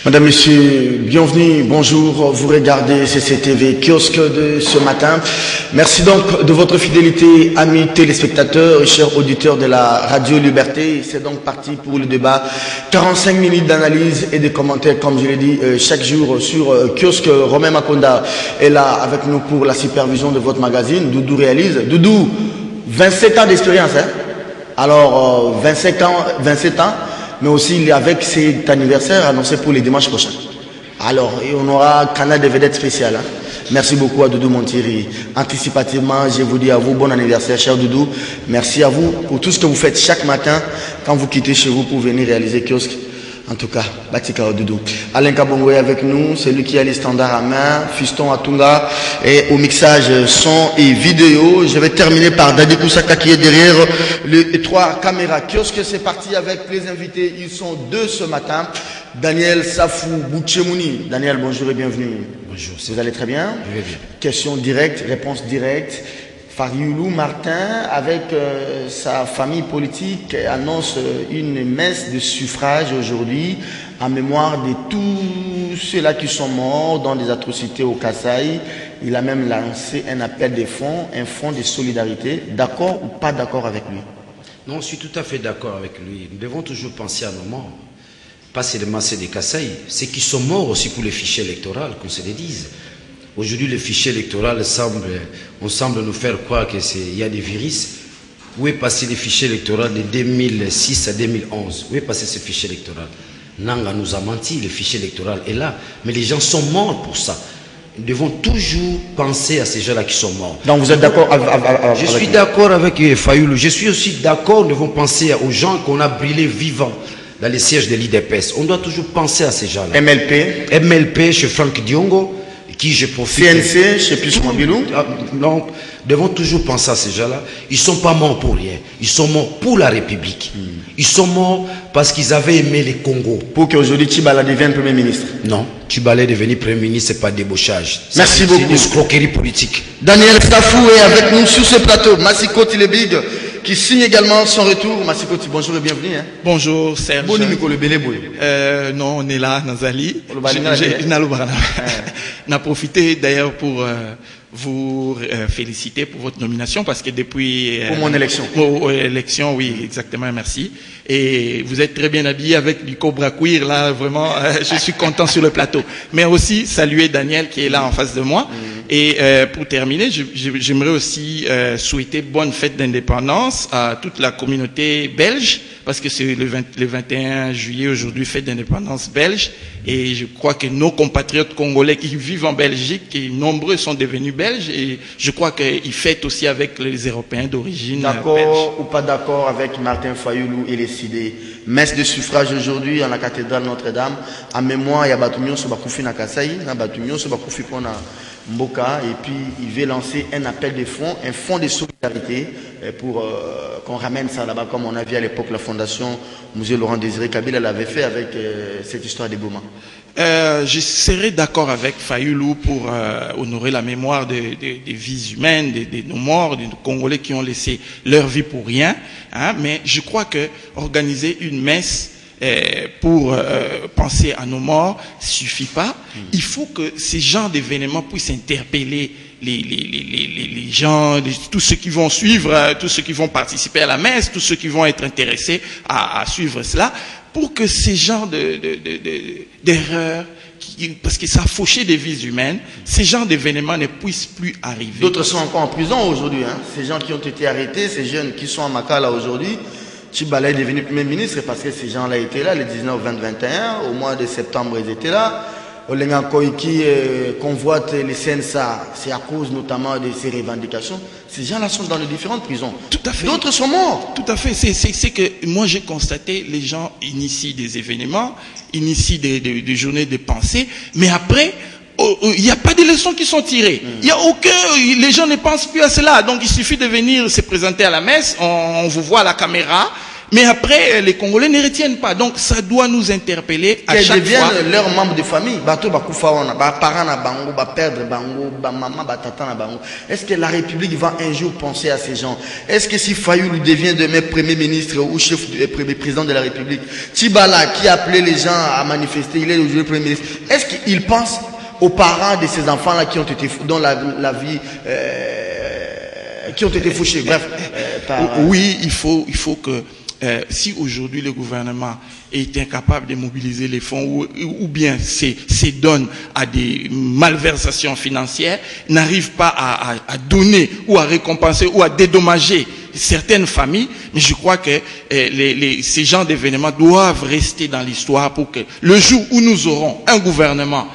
Madame, Monsieur, bienvenue, bonjour, vous regardez CCTV Kiosque de ce matin. Merci donc de votre fidélité, amis téléspectateurs et chers auditeurs de la Radio Liberté. C'est donc parti pour le débat. 45 minutes d'analyse et de commentaires, comme je l'ai dit, chaque jour sur Kiosque. Romain Makonda est là avec nous pour la supervision de votre magazine. Doudou réalise. Doudou, 27 ans d'expérience, hein? Alors, 27 ans, mais aussi avec cet anniversaire annoncé pour les dimanches prochains. Alors, et on aura un canal de vedettes spécial. Hein. Merci beaucoup à Doudou Montieri. Anticipativement, je vous dis à vous, bon anniversaire, cher Doudou. Merci à vous pour tout ce que vous faites chaque matin quand vous quittez chez vous pour venir réaliser kiosque. En tout cas, Batika Doudou. Alain Kabongo est avec nous, c'est lui qui a les standards à main, Fiston Atunga, et au mixage son et vidéo. Je vais terminer par Dadi Koussaka qui est derrière les trois caméras. Kiosque, c'est parti avec les invités. Ils sont deux ce matin. Daniel Safou Bouchemouni. Daniel, bonjour et bienvenue. Bonjour. Vous allez très bien? Je vais bien. Question directe, réponse directe. Fayulu Martin, avec sa famille politique, annonce une messe de suffrage aujourd'hui en mémoire de tous ceux-là qui sont morts dans des atrocités au Kasaï. Il a même lancé un appel de fonds, un fonds de solidarité. D'accord ou pas d'accord avec lui? Non, je suis tout à fait d'accord avec lui. Nous devons toujours penser à nos morts. Pas seulement ceux des Kasaï, ceux qui sont morts aussi pour les fichiers électoraux, qu'on se le dise. Aujourd'hui, le fichier électoral semble nous faire croire qu'il y a des virus. Où est passé le fichier électoral de 2006 à 2011? Où est passé ce fichier électoral? Nanga nous a menti, le fichier électoral est là. Mais les gens sont morts pour ça. Nous devons toujours penser à ces gens-là qui sont morts. Donc vous êtes d'accord avec Je suis d'accord avec Fayulu. Je suis aussi d'accord, nous devons penser aux gens qu'on a brûlés vivants dans les sièges de l'IDPS. On doit toujours penser à ces gens-là. MLP chez Franck Diongo. Qui je profite. CNC, chez Plus Mobilou. Non, devons toujours penser à ces gens-là. Ils ne sont pas morts pour rien. Ils sont morts pour la République. Ils sont morts parce qu'ils avaient aimé les Congo. Pour qu'aujourd'hui Tchibala devienne Premier ministre. Non, Tchibala est devenu Premier ministre, ce n'est pas débauchage. Merci beaucoup. C'est une escroquerie politique. Daniel Safou est avec nous sur ce plateau. Massikoti le Big, qui signe également son retour. Massikoti, bonjour et bienvenue. Hein. Bonjour Serge. Non, on est là, Nazali. On a profité d'ailleurs pour vous féliciter pour votre nomination parce que depuis... pour mon élection. Élection, oui, exactement, merci. Et vous êtes très bien habillé avec du Cobra Queer, là, vraiment, je suis content sur le plateau. Mais aussi saluer Daniel qui est là en face de moi. Et pour terminer, j'aimerais aussi souhaiter bonne fête d'indépendance à toute la communauté belge, parce que c'est le 21 juillet aujourd'hui, fête d'indépendance belge. Et je crois que nos compatriotes congolais qui vivent en Belgique, et nombreux sont devenus belges, et je crois qu'ils fêtent aussi avec les Européens d'origine belge. D'accord ou pas d'accord avec Martin Fayulu et les CID? Messe de suffrage aujourd'hui à la cathédrale Notre-Dame, en mémoire, il y a Batumio Sobakoufi Nakasaï, Batumio Sobakoufi Pona Mboka, et puis il veut lancer un appel de fonds, un fonds de solidarité pour qu'on ramène ça là-bas, comme on a vu à l'époque la fondation Musée Laurent Désiré Kabila l'avait fait avec cette histoire des Goma. Je serai d'accord avec Fayulu pour honorer la mémoire des vies humaines, de nos morts, des Congolais qui ont laissé leur vie pour rien. Hein, mais je crois que organiser une messe pour penser à nos morts suffit pas. Il faut que ces genres d'événements puissent interpeller les gens, tous ceux qui vont suivre, tous ceux qui vont participer à la messe, tous ceux qui vont être intéressés à suivre cela, pour que ces genres d'erreurs, parce que ça a fauché des vies humaines, ces genres d'événements ne puissent plus arriver. D'autres sont encore en prison aujourd'hui. Hein. Ces gens qui ont été arrêtés, ces jeunes qui sont à Makala aujourd'hui, Tchibala est devenu Premier ministre parce que ces gens-là étaient là, les 19, 20, 21, au mois de septembre ils étaient là. Olenga Koiki convoite les CNSA, c'est à cause notamment de ces revendications. Ces gens-là sont dans les différentes prisons. Tout à fait. D'autres sont morts. Tout à fait. C'est que moi j'ai constaté, les gens initient des événements, initient des journées de pensée, mais après, il n'y a pas de leçons qui sont tirées. Il y a les gens ne pensent plus à cela. Donc il suffit de venir se présenter à la messe, on vous voit à la caméra, Mais après, les Congolais ne retiennent pas. Donc, ça doit nous interpeller à chaque fois. Qu'ils deviennent leurs membres de famille. Est-ce que la République va un jour penser à ces gens? Est-ce que si Fayoulou devient demain Premier ministre ou chef président de la République, Tibala qui appelait les gens à manifester, il est aujourd'hui Premier ministre, est-ce qu'il pense aux parents de ces enfants-là qui ont été, dont la vie, qui ont été fauchés? Bref. Oui, il faut que, si aujourd'hui le gouvernement est incapable de mobiliser les fonds ou bien s'adonne à des malversations financières, n'arrive pas à donner ou à récompenser ou à dédommager certaines familles, mais je crois que ces genres d'événements doivent rester dans l'histoire pour que le jour où nous aurons un gouvernement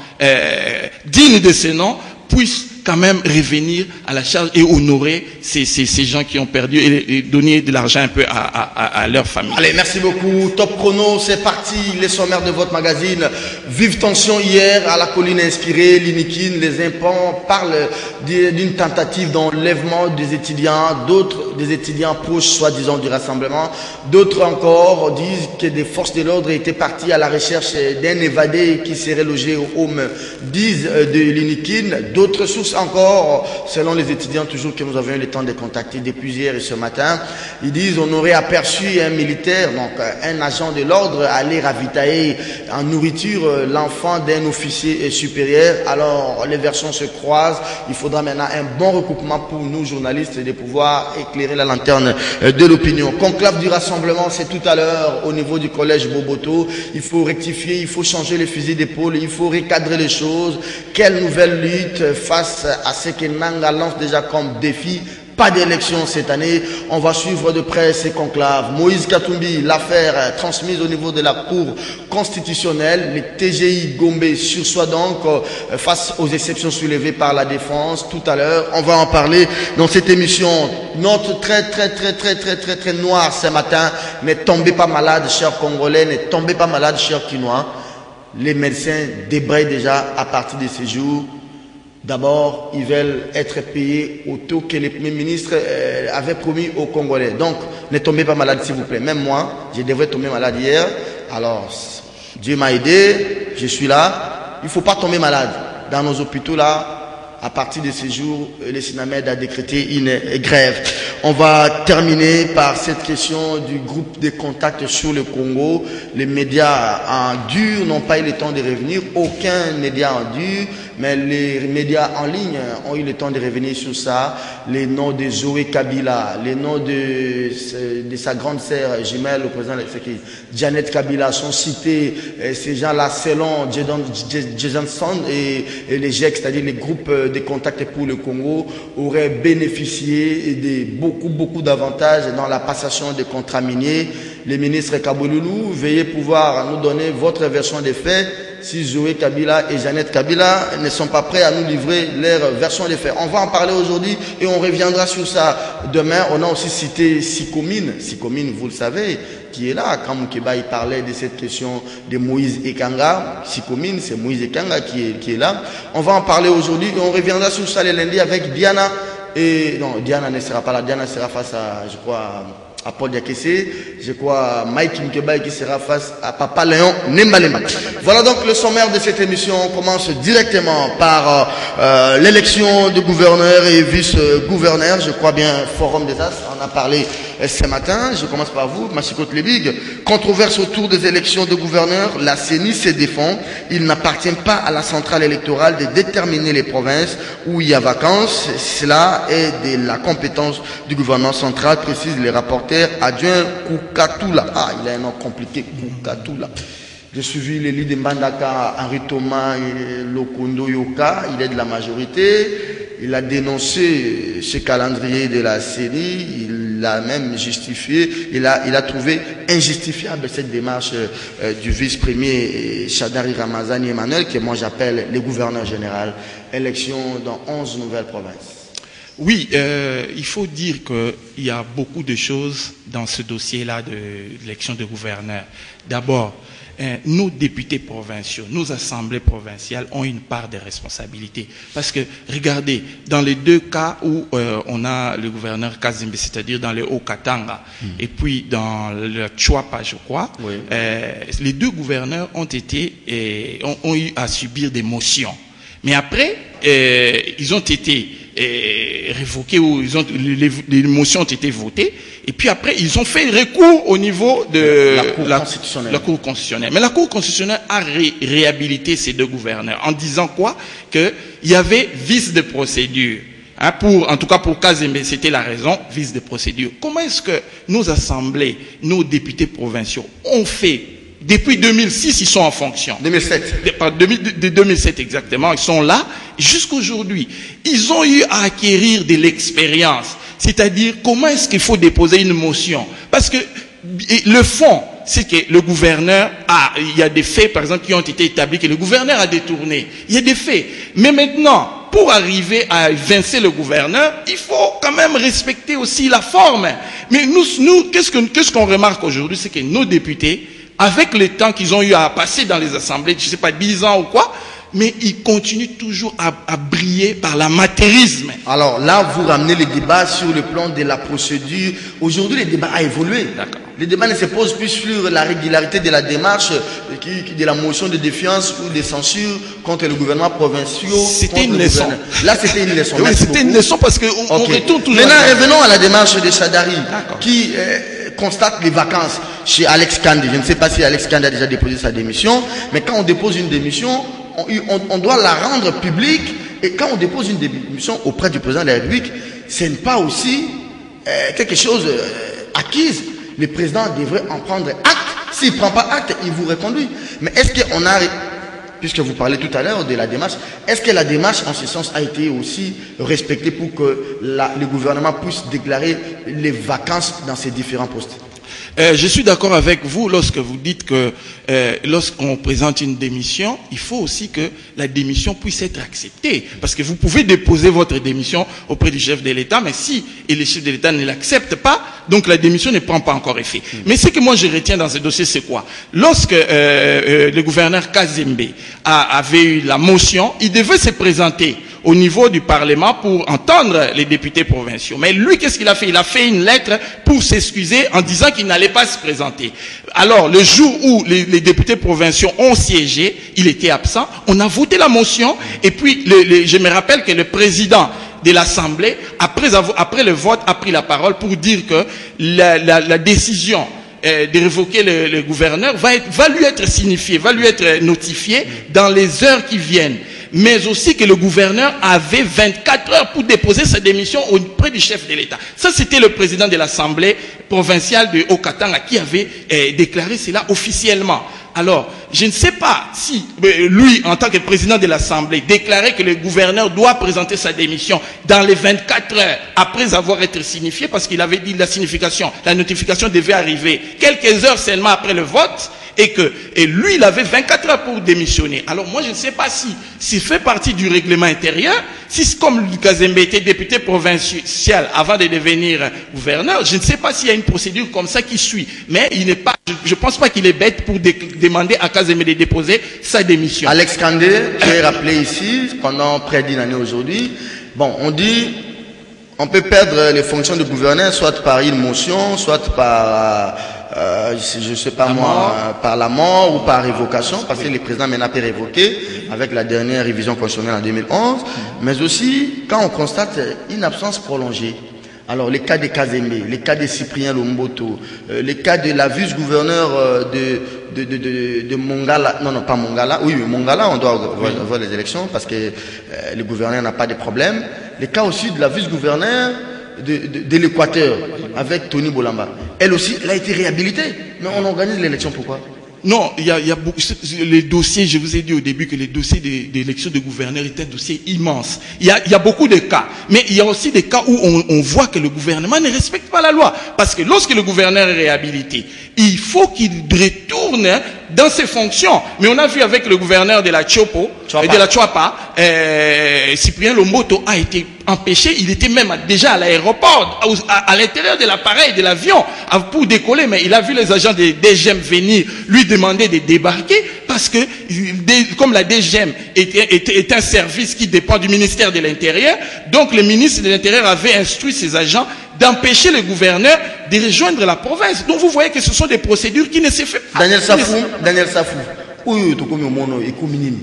digne de ce nom puisse quand même revenir à la charge et honorer ces gens qui ont perdu et donner de l'argent un peu à leur famille. Allez, merci beaucoup. Top chrono, c'est parti. Les sommaires de votre magazine. Vive tension hier à la colline inspirée. L'Inikin, les impôts parlent d'une tentative d'enlèvement des étudiants. D'autres, des étudiants proches, soi-disant, du rassemblement. D'autres encore disent que des forces de l'ordre étaient parties à la recherche d'un évadé qui serait logé au home 10 de l'Inikin. D'autres sources encore, selon les étudiants toujours que nous avions eu le temps de contacter depuis hier et ce matin, ils disent on aurait aperçu un militaire, donc un agent de l'ordre, aller ravitailler en nourriture l'enfant d'un officier supérieur. Alors les versions se croisent, il faudra maintenant un bon recoupement pour nous journalistes de pouvoir éclairer la lanterne de l'opinion. Conclave du rassemblement, c'est tout à l'heure au niveau du collège Boboto. Il faut rectifier, il faut changer les fusils d'épaule, il faut recadrer les choses. Quelle nouvelle lutte face à ce que Nanga lance déjà comme défi? Pas d'élection cette année. On va suivre de près ces conclaves. Moïse Katumbi, l'affaire transmise au niveau de la Cour constitutionnelle. Les TGI Gombe sur soi donc face aux exceptions soulevées par la défense. Tout à l'heure, on va en parler dans cette émission. Note très noire ce matin. Ne tombez pas malade, chers Congolais. Ne tombez pas malade, chers Quinois. Les médecins débrayent déjà à partir de ces jours. D'abord, ils veulent être payés au taux que le Premier ministre avait promis aux Congolais. Donc, ne tombez pas malade, s'il vous plaît. Même moi, je devrais tomber malade hier. Alors, Dieu m'a aidé, je suis là. Il ne faut pas tomber malade. Dans nos hôpitaux, là, à partir de ces jours, le Sinamed a décrété une grève. On va terminer par cette question du groupe de contacts sur le Congo. Les médias en dur n'ont pas eu le temps de revenir. Aucun média en dur. Mais les médias en ligne ont eu le temps de revenir sur ça. Les noms de Zoé Kabila, les noms de sa grande sœur jumelle, le président Janet Kabila sont cités. Ces gens-là, selon Jason Sand et les GEC, c'est-à-dire les groupes de contacts pour le Congo, auraient bénéficié de beaucoup d'avantages dans la passation des contrats miniers. Les ministres Kabouloulou, veuillez pouvoir nous donner votre version des faits. Si Zoé Kabila et Janet Kabila ne sont pas prêts à nous livrer leur version des faits. On va en parler aujourd'hui et on reviendra sur ça demain. On a aussi cité Sikomine. Sikomine, vous le savez, qui est là. Quand Moukeba il parlait de cette question de Moïse Ekanga, Sikomine, c'est Moïse Ekanga qui est là. On va en parler aujourd'hui et on reviendra sur ça le lundi avec Diana. Et non, Diana ne sera pas là. Diana sera face à, je crois, à Paul Diakessé, je crois Mike Mkeba qui sera face à Papa Léon Nembalema. Voilà donc le sommaire de cette émission. On commence directement par l'élection de gouverneur et vice-gouverneur. Je crois bien Forum des As, on a parlé ce matin. Je commence par vous, Machikot Lebig. Controverse autour des élections de gouverneur. La CENI se défend. Il n'appartient pas à la centrale électorale de déterminer les provinces où il y a vacances. Cela est de la compétence du gouvernement central, précise les rapporteurs. Adjoint Koukatoula. Ah, il a un nom compliqué, Koukatoula. J'ai suivi les leaders de Mbandaka, Henri Thomas et Lokondo Yoka. Il est de la majorité. Il a dénoncé ce calendrier de la série. Il l'a même justifié. Il a trouvé injustifiable cette démarche du vice-premier Chadari Ramazani Emmanuel, que moi j'appelle le gouverneur général. Élection dans 11 nouvelles provinces. Oui, il faut dire qu'il y a beaucoup de choses dans ce dossier-là de l'élection de gouverneur. D'abord, nos députés provinciaux, nos assemblées provinciales ont une part de responsabilité. Parce que, regardez, dans les deux cas où on a le gouverneur Kazembe, c'est-à-dire dans le Haut-Katanga, et puis dans le Chouapa, je crois, les deux gouverneurs ont eu à subir des motions. Mais après, ils ont été révoqués, ou les motions ont été votées, et puis après, ils ont fait recours au niveau de la Cour constitutionnelle. Mais la Cour constitutionnelle a réhabilité ces deux gouverneurs en disant quoi? Qu'il y avait vice de procédure. Hein, en tout cas pour Kazembe, c'était la raison, vice de procédure. Comment est-ce que nos assemblées, nos députés provinciaux ont fait? Depuis 2006, ils sont en fonction. 2007. De 2007 exactement, ils sont là. Jusqu'aujourd'hui, ils ont eu à acquérir de l'expérience. C'est-à-dire, comment est-ce qu'il faut déposer une motion? Parce que le fond, c'est que le gouverneur il y a des faits, par exemple, qui ont été établis, que le gouverneur a détourné. Il y a des faits. Mais maintenant, pour arriver à évincer le gouverneur, il faut quand même respecter aussi la forme. Mais nous, qu'est-ce qu'on remarque aujourd'hui? C'est que nos députés, avec le temps qu'ils ont eu à passer dans les assemblées, je ne sais pas, 10 ans ou quoi, mais ils continuent toujours à briller par l'amateurisme. Alors là, vous ramenez les débats sur le plan de la procédure. Aujourd'hui, le débat a évolué. Le débat ne se pose plus sur la régularité de la démarche, de la motion de défiance ou de censure contre le gouvernement provincial. C'était une leçon. Là, c'était une leçon. Oui, c'était une leçon parce qu'on retourne toujours. Maintenant, revenons à la démarche de Chadari, qui constate les vacances chez Alex Kandé. Je ne sais pas si Alex Kandé a déjà déposé sa démission, mais quand on dépose une démission, on doit la rendre publique, et quand on dépose une démission auprès du président de la République, ce n'est pas aussi quelque chose acquise. Le président devrait en prendre acte. S'il ne prend pas acte, il vous reconduit. Mais est-ce qu'on a, puisque vous parlez tout à l'heure de la démarche, est-ce que la démarche en ce sens a été aussi respectée pour que le gouvernement puisse déclarer les vacances dans ces différents postes? Je suis d'accord avec vous lorsque vous dites que lorsqu'on présente une démission, il faut aussi que la démission puisse être acceptée. Parce que vous pouvez déposer votre démission auprès du chef de l'État, mais si le chef de l'État ne l'accepte pas, donc la démission ne prend pas encore effet. Mais ce que moi je retiens dans ce dossier, c'est quoi? Lorsque le gouverneur Kazembe avait eu la motion, il devait se présenter au niveau du Parlement pour entendre les députés provinciaux. Mais lui, qu'est-ce qu'il a fait? Il a fait une lettre pour s'excuser en disant qu'il n'allait pas se présenter. Alors, le jour où les députés provinciaux ont siégé, il était absent, on a voté la motion, et puis je me rappelle que le président de l'Assemblée, après le vote, a pris la parole pour dire que la décision de révoquer le gouverneur va lui être signifiée, va lui être notifiée dans les heures qui viennent. Mais aussi que le gouverneur avait 24 heures pour déposer sa démission auprès du chef de l'État. Ça, c'était le président de l'Assemblée provinciale de Haut-Katanga qui avait déclaré cela officiellement. Alors, je ne sais pas si lui, en tant que président de l'Assemblée, déclarait que le gouverneur doit présenter sa démission dans les 24 heures après avoir été signifié, parce qu'il avait dit la notification devait arriver quelques heures seulement après le vote, et lui, il avait 24 heures pour démissionner. Alors moi, je ne sais pas si fait partie du règlement intérieur, si comme Kazembe était député provincial avant de devenir gouverneur, je ne sais pas s'il y a une procédure comme ça qui suit. Mais il n'est pas, je pense pas qu'il est bête pour demander à Kazembe de déposer sa démission. Alex Kandé, qui est rappelé ici pendant près d'une année aujourd'hui. Bon, on dit, on peut perdre les fonctions de gouverneur soit par une motion, soit par je ne sais pas par la mort ou par révocation, parce que le président maintenant peut révoquer avec la dernière révision constitutionnelle en 2011, mais aussi quand on constate une absence prolongée. Alors les cas de Kazembe, les cas de Cyprien Lomboto, les cas de la vice-gouverneur de Mongala, non pas Mongala, oui Mongala, on doit voir les élections parce que le gouverneur n'a pas de problème. Les cas aussi de la vice-gouverneur de l'Équateur avec Tony Bolamba. Elle aussi, elle a été réhabilitée. Mais on organise l'élection pourquoi? Non, il y a beaucoup, les dossiers, je vous ai dit au début que les dossiers d'élection de gouverneur est un dossier immense. Il y a beaucoup de cas. Mais il y a aussi des cas où on voit que le gouvernement ne respecte pas la loi. Parce que lorsque le gouverneur est réhabilité, il faut qu'il retourne dans ses fonctions. Mais on a vu avec le gouverneur de la Chouapa, Cyprien Lomboto a été empêcher. Il était même déjà à l'aéroport, à l'intérieur de l'appareil, de l'avion, pour décoller. Mais il a vu les agents des DGM venir lui demander de débarquer parce que, comme la DGM est un service qui dépend du ministère de l'Intérieur, donc le ministre de l'Intérieur avait instruit ses agents d'empêcher le gouverneur de rejoindre la province. Donc vous voyez que ce sont des procédures qui ne se font pas. Daniel Safou, où tu comme mono et communine.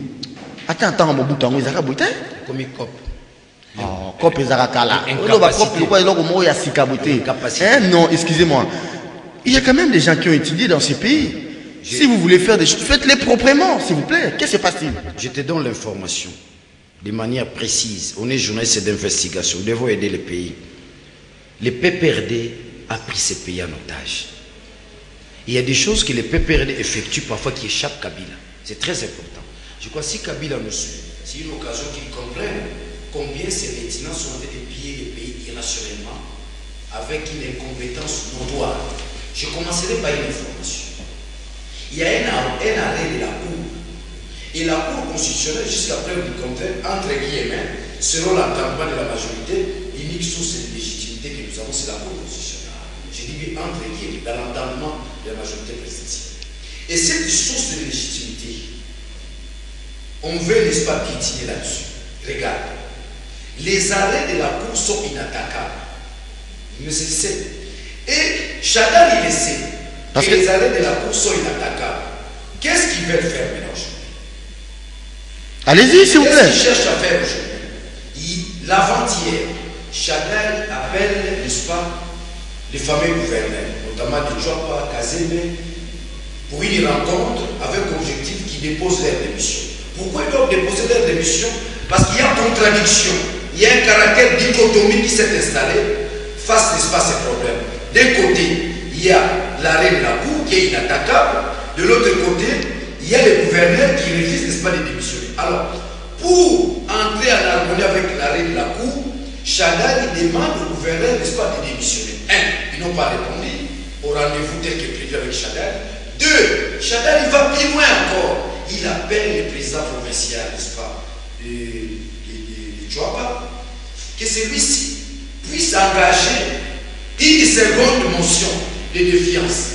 Attends, mon bouton, ils ont bouté. Comme cop. Oh, cop ils ont kala. Non, excusez-moi. Il y a quand même des gens qui ont étudié dans ces pays. Si vous voulez faire des choses, faites-les proprement, s'il vous plaît. Qu'est-ce qui se passe-t-il? Je te donne l'information de manière précise. On est journaliste d'investigation. Nous devons aider les pays. Le PPRD a pris ces pays en otage. Il y a des choses que le PPRD effectue parfois qui échappent Kabila. C'est très important. Je crois que si Kabila nous suit, c'est une occasion qu'il comprenne combien ces lieutenants sont en train de piller les pays irrationnellement avec une incompétence notoire. Je commencerai par une information. Il y a un arrêt de la Cour. Et la Cour constitutionnelle, jusqu'à preuve du contraire, entre guillemets, selon l'entendement de la majorité, l'unique source de légitimité que nous avons, c'est la Cour constitutionnelle. Je dis bien entre guillemets, dans l'entendement de la majorité présidentielle. Et cette source de légitimité, on veut, n'est-ce pas, piétiner là-dessus. Regarde, les arrêts de la Cour sont inattaquables. Mais c'est ça. Et Chadar, il le sait. Parce que les arrêts de la Cour sont inattaquables. Qu'est-ce qu'ils veulent faire maintenant? Allez-y, s'il vous plaît. Qu'est-ce qu'ils cherchent à faire aujourd'hui? L'avant-hier, Chadar appelle, n'est-ce pas, les fameux gouverneurs, notamment de Tchouapa, Kazembe, pour une rencontre avec l'objectif qu'ils déposent leur démission. Pourquoi ils doivent déposer leur démission? Parce qu'il y a contradiction. Il y a un caractère dichotomique qui s'est installé face, n'est-ce pas, à ces problèmes. D'un côté, il y a l'arrêt de la Cour qui est inattaquable. De l'autre côté, il y a les gouverneurs qui refusent, n'est-ce pas, de démissionner. Alors, pour entrer en harmonie avec l'arrêt de la Cour, Chadar demande au gouverneur, n'est-ce pas, de démissionner. Un, ils n'ont pas répondu au rendez-vous tel que prévu avec Chadar. Deux, Chadar, il va plus loin encore. Il appelle le président provincial, n'est-ce pas, de Tchouapa, que celui-ci puisse engager une seconde motion de défiance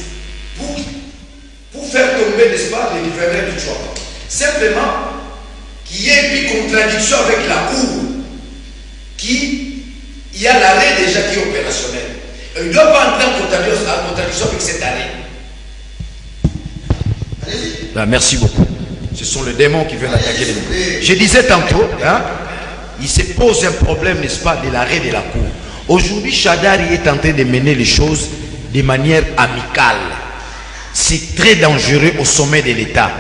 pour faire tomber, n'est-ce pas, le gouverneur de Tchouapa. Simplement qu'il y ait une contradiction avec la Cour, il y a l'arrêt déjà qui est opérationnel. Il ne doit pas entrer en contradiction avec cet arrêt. Là, merci beaucoup. Ce sont les démons qui veulent attaquer les démons. Je disais tantôt, hein, il se pose un problème, n'est-ce pas, de l'arrêt de la Cour. Aujourd'hui, Chadar est en train de mener les choses de manière amicale. C'est très dangereux au sommet de l'État.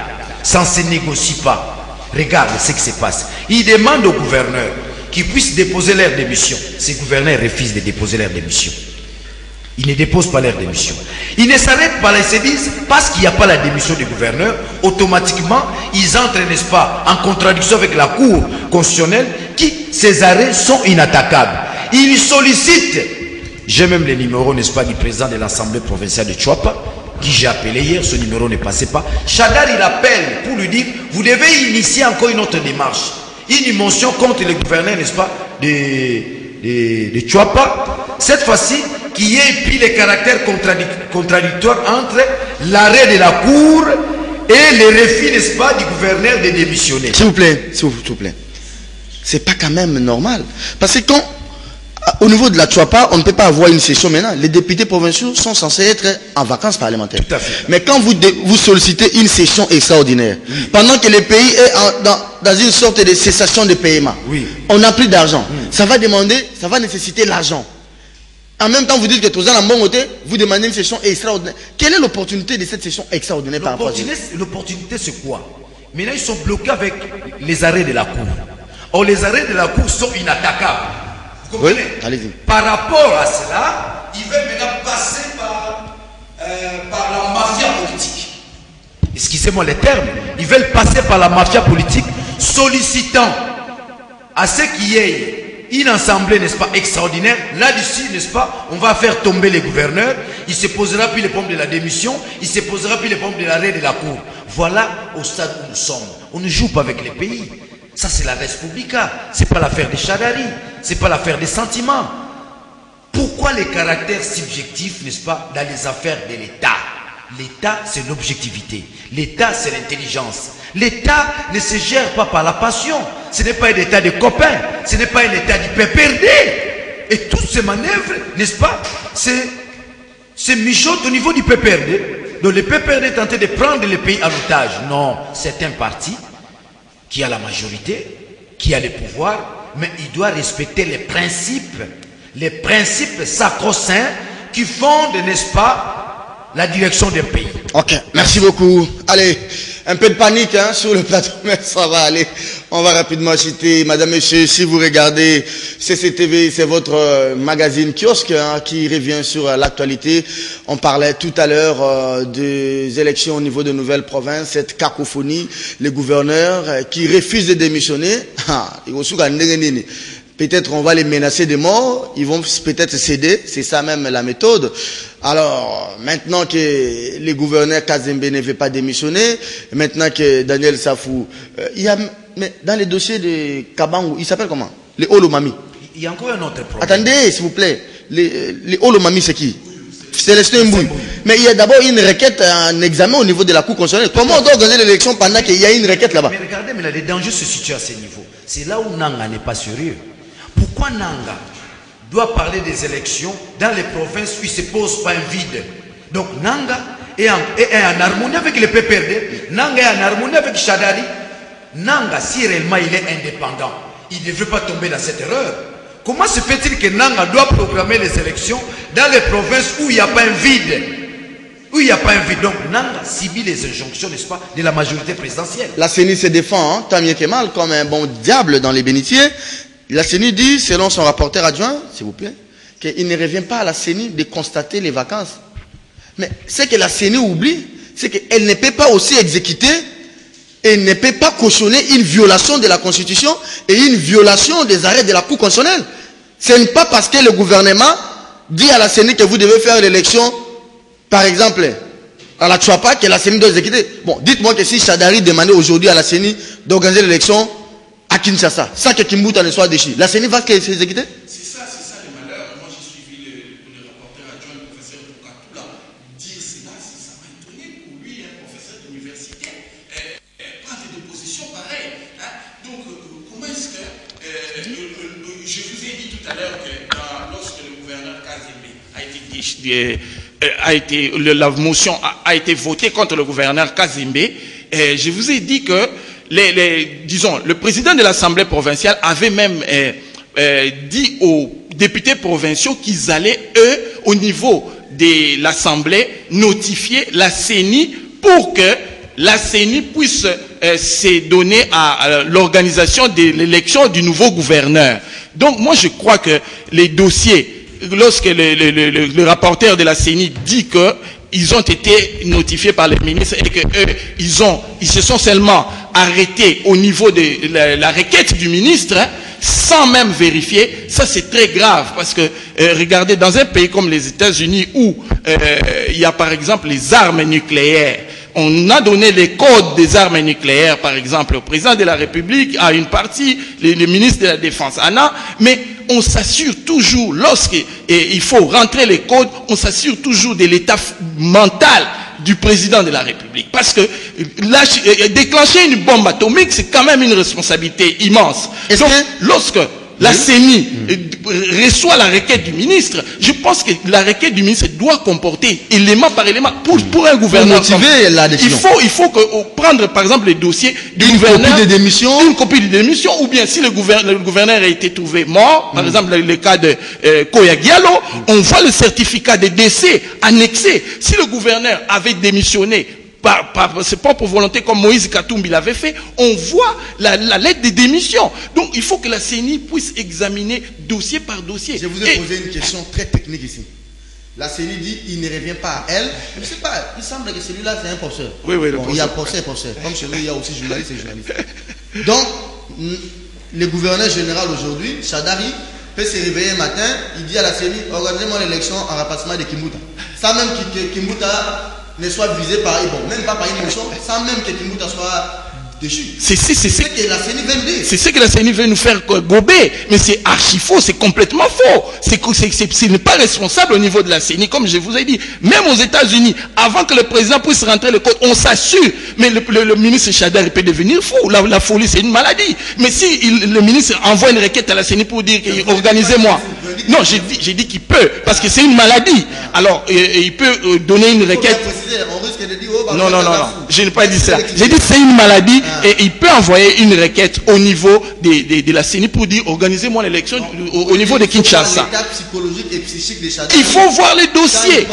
Ça ne se négocie pas. Regarde ce qui se passe. Il demande au gouverneur qu'ils puissent déposer leur démission. Ces gouverneurs refusent de déposer leur démission. Ils ne déposent pas leur démission. Ils ne s'arrêtent pas là, ils se disent, parce qu'il n'y a pas la démission du gouverneur, automatiquement, ils entrent, n'est-ce pas, en contradiction avec la Cour constitutionnelle, ces arrêts sont inattaquables. Ils sollicitent, j'ai même les numéros, n'est-ce pas, du président de l'Assemblée provinciale de Tchouapa, qui j'ai appelé hier, ce numéro ne passait pas. Chadar, il appelle pour lui dire, vous devez initier encore une autre démarche. Une motion contre le gouverneur, n'est-ce pas, de Tchouapa. Cette fois-ci, qu'il y ait puis les caractères contradictoires entre l'arrêt de la Cour et le refus, n'est-ce pas, du gouverneur de démissionner. S'il vous plaît, s'il vous plaît. C'est pas quand même normal. Parce que quand, au niveau de la Tchouapa, on ne peut pas avoir une session maintenant. Les députés provinciaux sont censés être en vacances parlementaires. Tout à fait. Mais quand vous sollicitez une session extraordinaire, pendant que le pays est dans une sorte de cessation de paiement, on n'a plus d'argent. Ça va nécessiter l'argent. En même temps, vous dites que tout ça, vous demandez une session extraordinaire. Quelle est l'opportunité de cette session extraordinaire par rapport à ça? L'opportunité, c'est quoi? Maintenant, ils sont bloqués avec les arrêts de la Cour. Or, les arrêts de la Cour sont inattaquables. Vous comprenez? Allez-y. Par rapport à cela, ils veulent maintenant passer par la mafia politique. Excusez-moi les termes. Ils veulent passer par la mafia politique, sollicitant à ce qu'il y ait une assemblée, n'est-ce pas, extraordinaire. Là-dessus, n'est-ce pas, on va faire tomber les gouverneurs. Il se posera puis les problèmes de la démission. Il se posera puis les problèmes de l'arrêt de la Cour. Voilà au stade où nous sommes. On ne joue pas avec les pays. Ça, c'est la res publica. Ce n'est pas l'affaire des Chadari. Ce n'est pas l'affaire des sentiments. Pourquoi les caractères subjectifs, n'est-ce pas, dans les affaires de l'État? L'État, c'est l'objectivité. L'État, c'est l'intelligence. L'État ne se gère pas par la passion. Ce n'est pas un État de copains. Ce n'est pas un État du PPRD. Et toutes ces manœuvres, n'est-ce pas, c'est mijote au niveau du PPRD. Donc le PPRD est en train de prendre le pays en otage. Non, c'est un parti qui a la majorité, qui a le pouvoir, mais il doit respecter les principes sacro-saints qui fondent, n'est-ce pas, la direction d'un pays. Ok, merci beaucoup. Allez, un peu de panique hein, sur le plateau, mais ça va aller. On va rapidement citer, madame, monsieur, si vous regardez CCTV, c'est votre magazine kiosque hein, qui revient sur l'actualité. On parlait tout à l'heure des élections au niveau de nouvelles provinces, cette cacophonie, les gouverneurs qui refusent de démissionner. Peut-être on va les menacer de mort, ils vont peut-être céder, c'est ça même la méthode. Alors, maintenant que les gouverneurs Kazembe ne veulent pas démissionner, maintenant que Daniel Safou, il y a, mais dans les dossiers de Kabangou, il s'appelle comment? Les Olomami. Il y a encore un autre problème. Attendez, s'il vous plaît, les Olomami c'est qui? Célestin Mbouy. Mais il y a d'abord une requête, un examen au niveau de la Cour constitutionnelle. Comment on doit organiser l'élection pendant qu'il y a une requête là-bas? Mais regardez, mais là, les dangers se situent à ce niveau. C'est là où Nanga n'est pas sérieux. Pourquoi Nanga doit parler des élections dans les provinces où il ne se pose pas un vide? Donc Nanga est en harmonie avec le PPRD, Nanga est en harmonie avec Chadari. Nanga, si réellement il est indépendant, il ne devrait pas tomber dans cette erreur. Comment se fait-il que Nanga doit programmer les élections dans les provinces où il n'y a pas un vide? Où il n'y a pas un vide. Donc Nanga subit les injonctions, n'est-ce pas, de la majorité présidentielle. La CENI se défend, hein, tant bien que mal, comme un bon diable dans les bénitiers. La CENI dit, selon son rapporteur adjoint, s'il vous plaît, qu'il ne revient pas à la CENI de constater les vacances. Mais ce que la CENI oublie, c'est qu'elle ne peut pas aussi exécuter et ne peut pas cautionner une violation de la Constitution et une violation des arrêts de la Cour constitutionnelle. Ce n'est pas parce que le gouvernement dit à la CENI que vous devez faire l'élection, par exemple, à la Tchouapa, que la CENI doit exécuter. Bon, dites-moi que si Chadari demandait aujourd'hui à la CENI d'organiser l'élection à Kinshasa, sans que Kimbuta ne soit déchu, la CENI va s'exécuter? C'est ça le malheur. Moi j'ai suivi le rapporteur adjoint, le professeur Bukatula, dire cela, ça m'a étonné pour lui, un professeur d'université, prendre des positions pareilles. Hein? Donc comment est-ce que, je vous ai dit tout à l'heure que lorsque le gouverneur Kazembe la motion a été votée contre le gouverneur Kazembe, je vous ai dit que disons, le président de l'Assemblée provinciale avait même dit aux députés provinciaux qu'ils allaient, eux, au niveau de l'Assemblée, notifier la CENI pour que la CENI puisse se donner à l'organisation de l'élection du nouveau gouverneur. Donc, moi, je crois que les dossiers, lorsque le rapporteur de la CENI dit que ils ont été notifiés par les ministres et que eux, ils se sont seulement arrêtés au niveau de la requête du ministre, hein, sans même vérifier. Ça, c'est très grave parce que, regardez, dans un pays comme les États-Unis où il y a par exemple les armes nucléaires, on a donné les codes des armes nucléaires, par exemple, au président de la République, à une partie, les ministres de la Défense, mais on s'assure toujours, lorsqu'il faut rentrer les codes, on s'assure toujours de l'état mental du président de la République. Parce que déclencher une bombe atomique, c'est quand même une responsabilité immense. Donc, lorsque la CENI reçoit la requête du ministre, je pense que la requête du ministre doit comporter élément par élément pour un gouverneur. Pour motiver la décision. Il faut prendre par exemple les dossiers du gouverneur, une copie de démission, ou bien si le gouverneur a été trouvé mort, par exemple le cas de Koya Gialo, on voit le certificat de décès annexé. Si le gouverneur avait démissionné par ses propres volontés, comme Moïse Katumbi l'avait fait, on voit la lettre de démission. Donc il faut que la CENI puisse examiner dossier par dossier. Je vous ai posé une question très technique ici. La CENI dit il ne revient pas à elle. Je ne sais pas, il semble que celui-là c'est un penseur. Oui, bon, il y a penseur. Comme chez nous, il y a aussi journaliste et journaliste. Donc, le gouverneur général aujourd'hui, Chadari, peut se réveiller un matin, il dit à la CENI, organisez-moi l'élection en rapatriement de Kimbuta. Ça même que Kimbuta ne soit visé par, bon, même pas par une motion, sans même que Kimbuta soit C'est ce que la CENI veut nous faire gober, mais c'est archi faux, c'est complètement faux. Ce n'est pas responsable au niveau de la CENI, comme je vous ai dit. Même aux États-Unis, avant que le président puisse rentrer le code, on s'assure. Mais le ministre Chadar peut devenir fou. La folie, c'est une maladie. Mais si le ministre envoie une requête à la CENI pour dire organisez-moi. Non, j'ai dit qu'il peut, parce que c'est une maladie. Alors, il peut donner une requête. Non, je n'ai pas dit ça. J'ai dit que c'est une maladie et il peut envoyer une requête au niveau de la CENI pour dire organisez-moi l'élection au niveau de Kinshasa. Il faut voir les dossiers.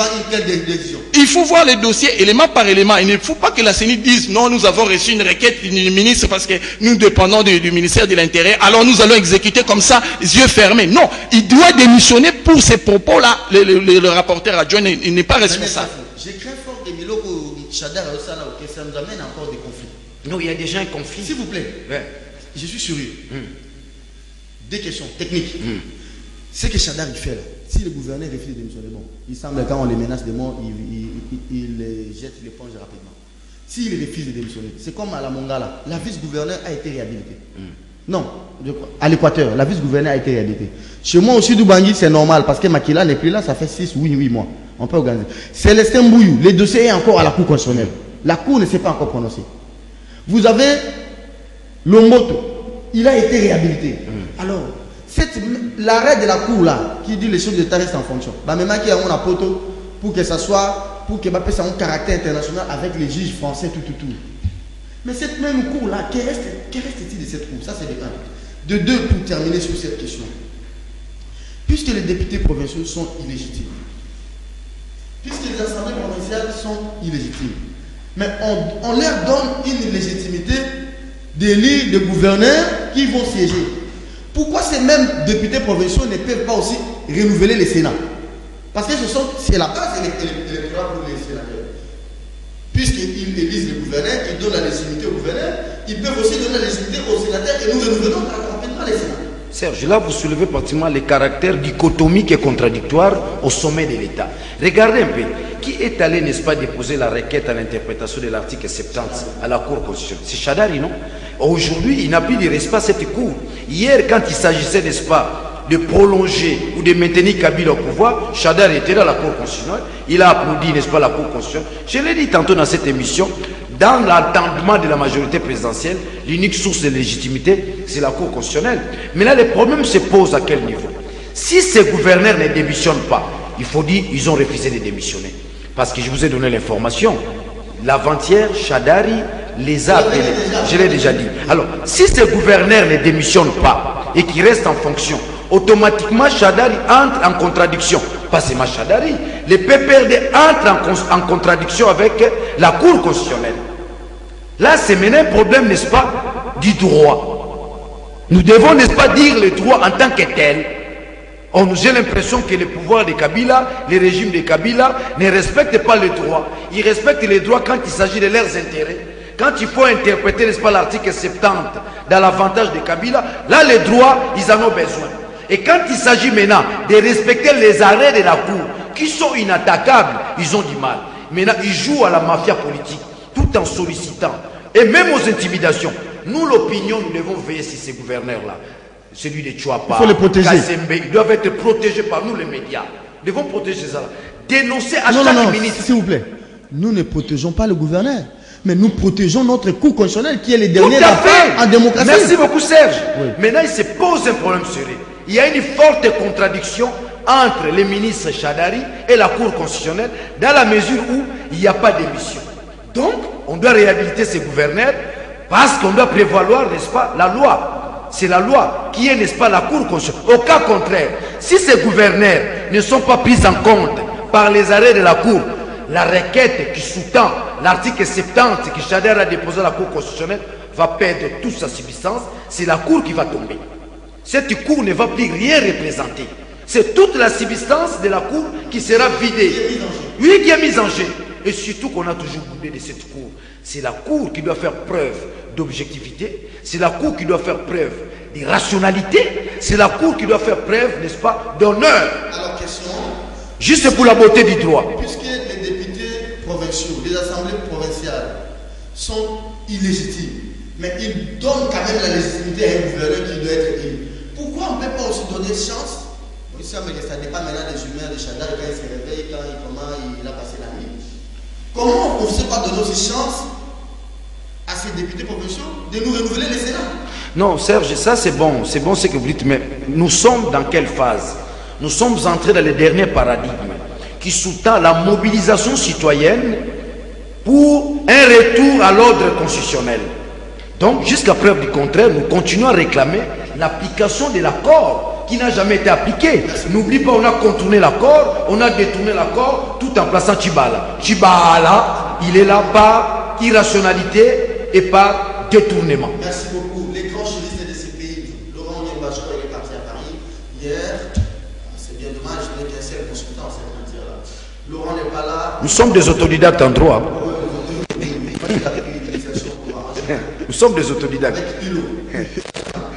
Il faut voir les dossiers élément par élément. Il ne faut pas que la CENI dise non, nous avons reçu une requête du ministre parce que nous dépendons du ministère de l'Intérieur, alors nous allons exécuter comme ça, les yeux fermés. Non, il doit démissionner pour ces propos-là. Le rapporteur adjoint, il n'est pas responsable. J'ai craint fort que Miloko Chadar ça nous amène encore des conflits. Non, il y a déjà un conflit. S'il vous plaît, je suis sérieux. Des questions techniques. Ce que Chadar il fait là, si le gouverneur refuse de démissionner, bon, il semble que quand on les menace de mort, il jette l'éponge rapidement. S'il refuse de démissionner, c'est comme à la Mongala, la vice-gouverneur a été réhabilitée. Non, à l'Équateur, la vice-gouverneur a été réhabilitée. Chez moi aussi, du Bangui, c'est normal parce que Makila n'est plus là, ça fait 8 mois. On peut organiser. Célestin Bouyou, le dossier est encore à la Cour constitutionnelle. La Cour ne s'est pas encore prononcée. Vous avez Lomboto, il a été réhabilité. Alors, l'arrêt de la Cour là, qui dit les chefs d'État restent en fonction, bah, même qui a un poto pour que ça soit, pour que ça ait un caractère international avec les juges français, tout. Mais cette même Cour là, qu'est-ce reste-t-il de cette Cour? Ça c'est de 1. De 2, pour terminer sur cette question. Puisque les députés provinciaux sont illégitimes, puisque les assemblées provinciales sont illégitimes, mais on leur donne une légitimité d'élire des gouverneurs qui vont siéger. Pourquoi ces mêmes députés provinciaux ne peuvent pas aussi renouveler le Sénat? Parce que c'est la base électorale pour les sénateurs. Puisqu'ils élisent les gouverneurs, ils donnent la légitimité aux gouverneurs, ils peuvent aussi donner la légitimité aux sénateurs et nous renouvelons rapidement les sénats. Serge, là vous soulevez pratiquement les caractères dichotomiques et contradictoires au sommet de l'État. Regardez un peu, qui est allé, n'est-ce pas, déposer la requête à l'interprétation de l'article 70 à la Cour constitutionnelle? C'est Chadari, non? Aujourd'hui, il n'a plus de respect à cette Cour. Hier, quand il s'agissait, n'est-ce pas, de prolonger ou de maintenir Kabila au pouvoir, Chadar était dans la Cour constitutionnelle, il a applaudi, n'est-ce pas, la Cour constitutionnelle. Je l'ai dit tantôt dans cette émission, dans l'entendement de la majorité présidentielle, l'unique source de légitimité, c'est la Cour constitutionnelle. Mais là, le problème se pose à quel niveau? Si ces gouverneurs ne démissionnent pas, il faut dire qu'ils ont refusé de démissionner. Parce que je vous ai donné l'information. L'avant-hier, Chadari les a appelés. Je l'ai déjà dit. Alors, si ces gouverneurs ne démissionnent pas et qu'ils restent en fonction, automatiquement, Chadari entre en contradiction. Pas seulement Chadari. Les PPRD entrent en contradiction avec la Cour constitutionnelle. Là, c'est maintenant un problème, n'est-ce pas, du droit. Nous devons, n'est-ce pas, dire le droit en tant que tel. J'ai l'impression que le pouvoir de Kabila, le régime de Kabila, ne respecte pas le droit. Ils respectent les droits quand il s'agit de leurs intérêts. Quand il faut interpréter, n'est-ce pas, l'article 70 dans l'avantage de Kabila, là, les droits, ils en ont besoin. Et quand il s'agit maintenant de respecter les arrêts de la Cour, qui sont inattaquables, ils ont du mal. Maintenant, ils jouent à la mafia politique, tout en sollicitant, et même aux intimidations. Nous, l'opinion, nous devons veiller sur ces gouverneurs-là. Celui de Chouapa, il faut les protéger. Kazembe, ils doivent être protégés par nous, les médias. Nous devons protéger ça. Dénoncer à chaque ministre. S'il vous plaît, nous ne protégeons pas le gouverneur, mais nous protégeons notre Cour constitutionnelle qui est le dernier en démocratie. Merci beaucoup, Serge. Oui. Maintenant, il se pose un problème sérieux. Il y a une forte contradiction entre les ministres Chadari et la Cour constitutionnelle dans la mesure où il n'y a pas d'émission. Donc, on doit réhabiliter ces gouverneurs parce qu'on doit prévaloir, n'est-ce pas, la loi. C'est la loi qui est, n'est-ce pas, la Cour constitutionnelle. Au cas contraire, si ces gouverneurs ne sont pas pris en compte par les arrêts de la Cour, la requête qui sous-tend l'article 70 que Chadar a déposé à la Cour constitutionnelle va perdre toute sa substance. C'est la Cour qui va tomber. Cette Cour ne va plus rien représenter. C'est toute la substance de la Cour qui sera vidée. Oui, qui est mise en jeu. Et surtout qu'on a toujours goûté de cette Cour. C'est la Cour qui doit faire preuve d'objectivité. C'est la Cour qui doit faire preuve de rationalité. C'est la Cour qui doit faire preuve, n'est-ce pas, d'honneur. Alors, question. Juste pour la beauté du droit. Puisque les députés provinciaux, les assemblées provinciales sont illégitimes, mais il donne quand même la légitimité à un gouverneur qui doit être élu. Pourquoi on ne peut pas aussi donner chance? Oui, ça dépend maintenant des humains, des Chadar, quand il se réveille, comment il a passé la nuit. Comment on ne sait pas donner aussi chance à ces députés provinciaux de nous renouveler le Sénat? Non, Serge, ça c'est bon ce que vous dites, mais nous sommes dans quelle phase? Nous sommes entrés dans le dernier paradigme qui sous-tend la mobilisation citoyenne pour un retour à l'ordre constitutionnel. Donc, jusqu'à preuve du contraire, nous continuons à réclamer l'application de l'accord qui n'a jamais été appliqué. N'oublie pas, on a contourné l'accord, on a détourné l'accord tout en plaçant Tchibala. Tchibala, il est là par irrationalité et par détournement. Merci beaucoup. Les grands juristes de ces pays, Laurent Nyembacho est parti à Paris hier. C'est bien dommage, il n'est qu'un seul consultant en cette matière-là. Laurent n'est pas là. Nous sommes des autodidactes en droit. Nous sommes des autodidactes.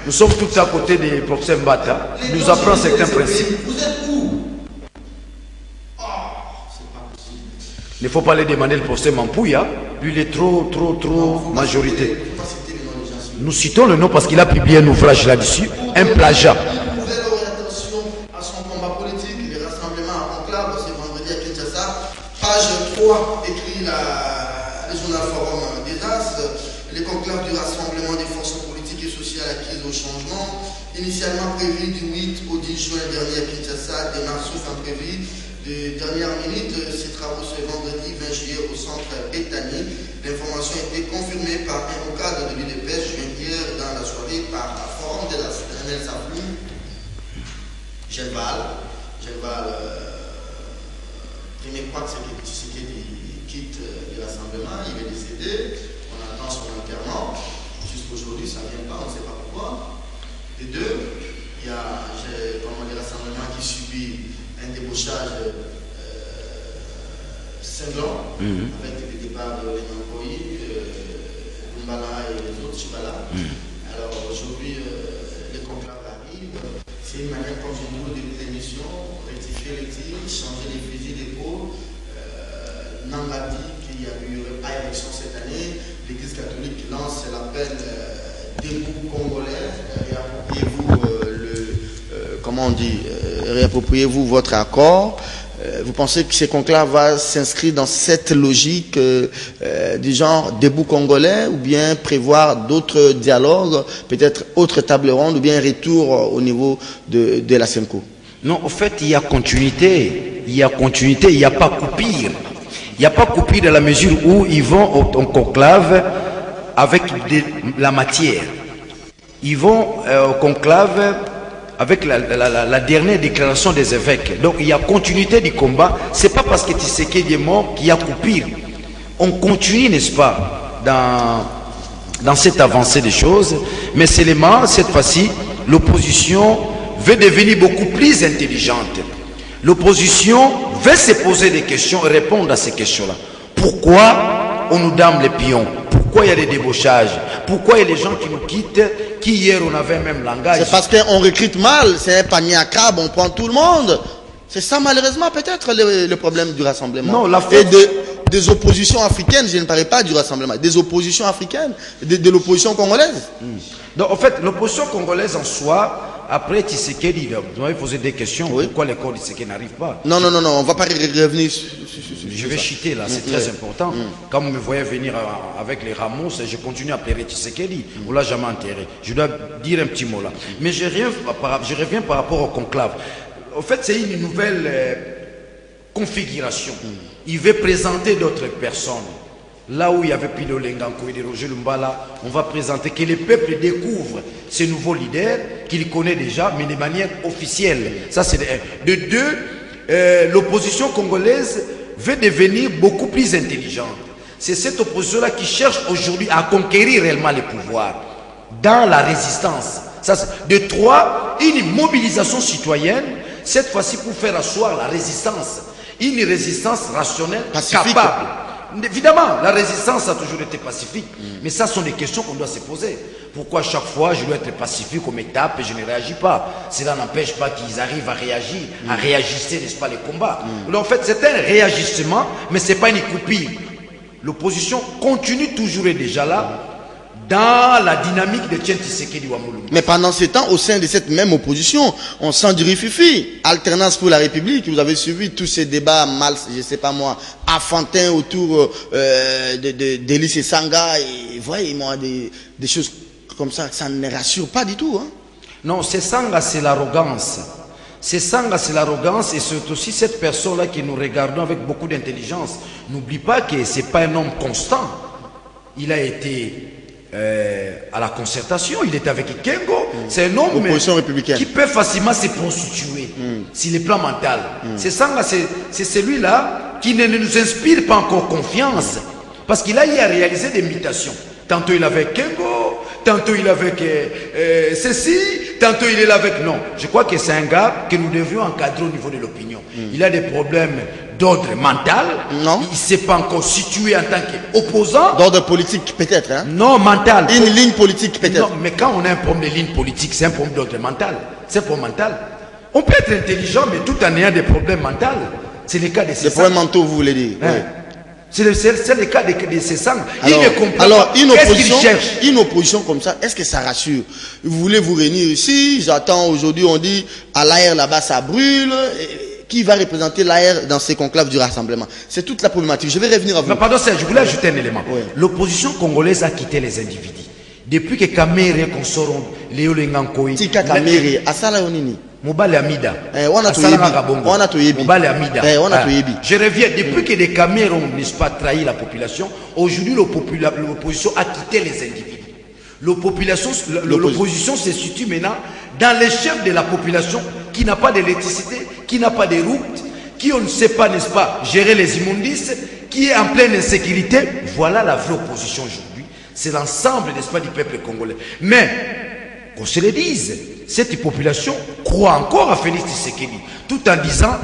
Nous sommes tous à côté des professeurs Mbata. Il nous apprend certains principes. Vous êtes où? Oh, c'est pas possible. Il ne faut pas aller demander le professeur Mampouya. Lui, il est trop majorité. Nous citons le nom parce qu'il a publié un ouvrage là-dessus, un plagiat. Une nouvelle orientation à son combat politique, les rassemblements en conclave, c'est vendredi à Kinshasa. Page 3, écrit le journal Forum des As. Les conclaves du rassemblement des forces politiques et sociales acquises au changement, initialement prévu du 8 au 10 juin dernier à Kinshasa, démarche imprévue de dernière minute. Ces travaux ce vendredi 20 juillet au centre Bethany. L'information a été confirmée par un cadre de l'UDPS hier dans la soirée par la Forum de la Daniel Sablou. Genval, premier point, c'est qu'il quitte de l'assemblement, il est décédé. Son enterrement, jusqu'aujourd'hui ça ne vient pas, on ne sait pas pourquoi. Et deux, il y a le rassemblement qui subit un débauchage cinglant avec les départs de Mankoï, Lumbala et les autres Chibala. Alors aujourd'hui, les conclaves arrivent. C'est une manière, comme je dis, de l'émission, rectifier les tirs, changer les fusils d'épaule. Nambadi, qu'il n'y a eu pas élection cette année. L'Église catholique lance l'appel debout congolais. Réappropriez-vous votre accord. Vous pensez que ce conclave va s'inscrire dans cette logique du genre debout congolais, ou bien prévoir d'autres dialogues, peut-être autre table ronde, ou bien un retour au niveau de la SEMCO? Non, en fait, il y a continuité, il n'y a pas coupure. Il n'y a pas coupure dans la mesure où ils vont au conclave avec la matière. Ils vont au conclave avec la dernière déclaration des évêques. Donc il y a continuité du combat. Ce n'est pas parce que Tshisekedi est mort qu'il y a coupure. On continue, n'est-ce pas, dans cette avancée des choses. Mais seulement, cette fois-ci, l'opposition veut devenir beaucoup plus intelligente. L'opposition veut se poser des questions et répondre à ces questions-là. Pourquoi on nous dame les pions? Pourquoi il y a des débauchages? Pourquoi il y a des gens qui nous quittent, qui hier on avait un même langage? C'est parce qu'on recrute mal, c'est un panier à crabe, on prend tout le monde. C'est ça malheureusement peut-être le problème du rassemblement. Non, la faute... Et des oppositions africaines, je ne parlais pas du rassemblement, des oppositions africaines, de l'opposition congolaise. Donc en fait, l'opposition congolaise en soi, après Tshisekedi, vous m'avez posé des questions, oui. Pourquoi l'école Tshisekedi n'arrive pas? Non, on ne va pas revenir sur je vais chuter là, c'est très important. Quand vous me voyez venir avec les Ramos, je continue à plaider Tshisekedi. On ne l'a jamais enterré. Je dois dire un petit mot là. Mais je reviens par rapport au conclave. En fait, c'est une nouvelle configuration. Il veut présenter d'autres personnes. Là où il y avait Pino Lenganko et de Roger Lumbala, on va présenter que les peuples découvrent ces nouveaux leaders qu'ils connaissent déjà, mais de manière officielle. Ça, c'est de deux. L'opposition congolaise veut devenir beaucoup plus intelligente. C'est cette opposition-là qui cherche aujourd'hui à conquérir réellement les pouvoirs dans la résistance. Ça, de trois, une mobilisation citoyenne, cette fois-ci pour faire asseoir la résistance. Une résistance rationnelle, pacifique. Capable. Évidemment, la résistance a toujours été pacifique, mais ça sont des questions qu'on doit se poser. Pourquoi chaque fois je dois être pacifique comme étape et je ne réagis pas? Cela n'empêche pas qu'ils arrivent à réagir, à réagisser, n'est-ce pas, les combats. Donc, en fait, c'est un réagissement, mais ce n'est pas une coupure. L'opposition continue toujours et déjà là dans la dynamique de Tchène Tshisekedi Wamulu. Mais pendant ce temps, au sein de cette même opposition, on sent du rififi. Alternance pour la République, vous avez suivi tous ces débats mal, je sais pas moi, affantins autour d'Élysée Sanga, et voyez, moi, des choses comme ça ne rassure pas du tout. Hein. Non, c'est Sanga, c'est l'arrogance. C'est Sanga, c'est l'arrogance, et c'est aussi cette personne-là que nous regardons avec beaucoup d'intelligence. N'oublie pas que ce n'est pas un homme constant. Il a été à la concertation, il était avec Kengo. C'est un homme qui peut facilement se prostituer sur le plan mental. C'est Sanga, c'est celui-là qui ne nous inspire pas encore confiance. Parce qu'il a eu à réaliser des mutations. Tantôt il est avec Kengo, tantôt il est avec ceci, tantôt il est là avec... Non, je crois que c'est un gars que nous devions encadrer au niveau de l'opinion. Il a des problèmes d'ordre mental. Non. Il ne s'est pas encore situé en tant qu'opposant. D'ordre politique peut-être. Hein? Non, mental. Une ligne politique peut-être. Non, mais quand on a un problème de ligne politique, c'est un problème d'ordre mental. C'est un problème mental. On peut être intelligent, mais tout en ayant des problèmes mentaux. C'est le cas de ces des problèmes mentaux, vous voulez dire. Hein? Oui. C'est le cas de ces sangs. Il ne comprend alors, pas. Qu'est-ce qu'il cherche? Une opposition comme ça, est-ce que ça rassure? Vous voulez vous réunir ici? J'attends aujourd'hui, on dit à l'AR là-bas ça brûle. Qui va représenter l'AR dans ces conclaves du rassemblement? C'est toute la problématique. Je vais revenir à vous. Non, pardon, je voulais ajouter un élément. Oui. L'opposition congolaise a quitté les individus. Depuis que Kamere Konsoron, Léo Lengankoï. Tika Kamere, Asala Onini. Mobile Amida. On a tout yebi. Mobile Amida. Je reviens. Depuis que les Cameroun n'est-ce pas trahi la population, aujourd'hui l'opposition a quitté les individus. L'opposition se situe maintenant dans les chefs de la population qui n'a pas d'électricité, qui n'a pas de route, qui on ne sait pas, n'est-ce pas, gérer les immondices, qui est en pleine insécurité. Voilà la vraie opposition aujourd'hui. C'est l'ensemble, n'est-ce pas, du peuple congolais. Mais, qu'on se le dise, cette population croit encore à Félix Tshisekedi, tout en disant,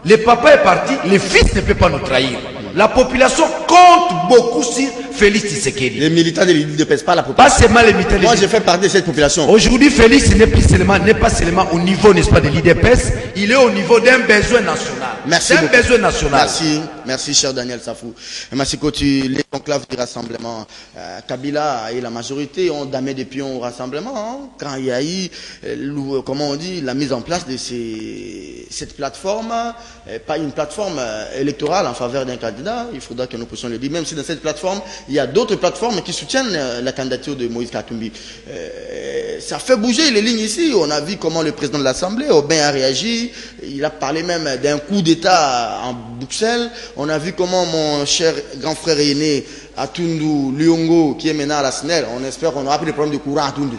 le papa est parti, le fils ne peut pas nous trahir. La population compte beaucoup sur Félix Tshisekedi. Les militants de l'île ne pèsent pas la population. Pas seulement les militants. Moi, je fais partie de cette population. Aujourd'hui, Félix n'est pas seulement au niveau, n'est-ce pas, de l'IDPS, il est au niveau d'un besoin national. Merci. D'un besoin national. Merci, cher Daniel Safou. Merci, les conclaves du rassemblement. Kabila et la majorité ont damé des pions au rassemblement. Hein, quand il y a eu, comment on dit, la mise en place de cette plateforme, pas une plateforme électorale en faveur d'un candidat, il faudra que nous puissions le dire, même si dans cette plateforme, il y a d'autres plateformes qui soutiennent la candidature de Moïse Katumbi. Ça fait bouger les lignes ici. On a vu comment le président de l'Assemblée, Aubin, a réagi. Il a parlé même d'un coup d'État en Bruxelles. On a vu comment mon cher grand frère aîné, Atundu Lyongo, qui est maintenant à la SNEL, on espère qu'on aura plus de problèmes de courant à Atundu,